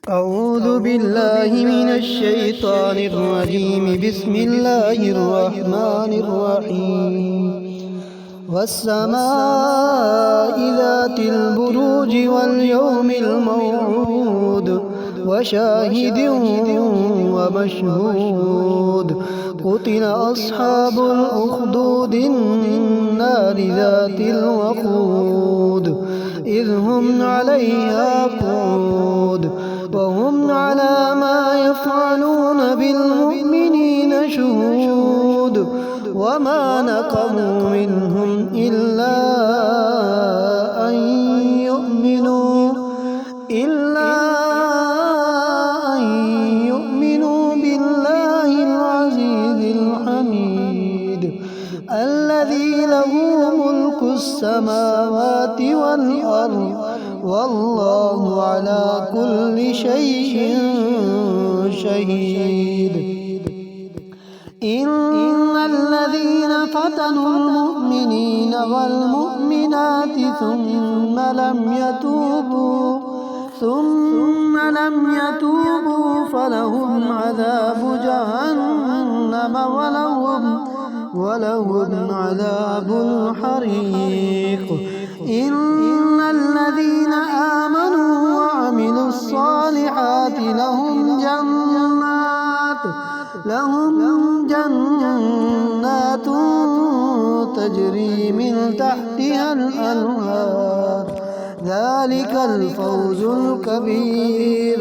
أعوذ بالله من الشيطان الرجيم. بسم الله الرحمن الرحيم. والسماء ذات البروج واليوم الموعود وشاهد ومشهود. قتل أصحاب الأخدود النار ذات الوقود إذ هم عليها قعود وهم على ما يفعلون بالمؤمنين شهود. وما نقموا منهم إلا أن يؤمنوا بالله العزيز الحميد الذي له ملك السماوات والأرض والله على كل شيء شهيد. إن الذين فتنوا المؤمنين والمؤمنات ثم لم يتوبوا فلهم عذاب جهنم ولهم عذاب الحريق. إن الذين آمنوا وعملوا الصالحات لهم جنات تجري من تحتها الأنهار ذلك الفوز الكبير.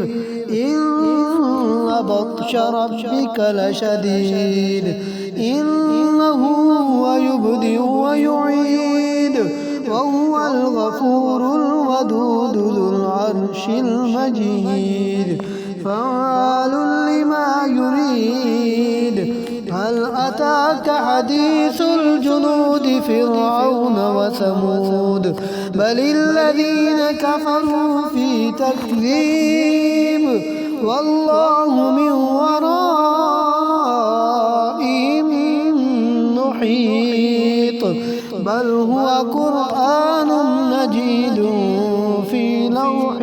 إن بطش ربك لشديد إنه هو يبدئ ويعيد وهو الغفور الودود ذو العرش المجيد فعال لما يريد. هل أتاك حديث الجنود فرعون وثمود بل الذين كفروا في تكذيب والله من ورائهم محيط. بل هو قرآن مجيد في لوح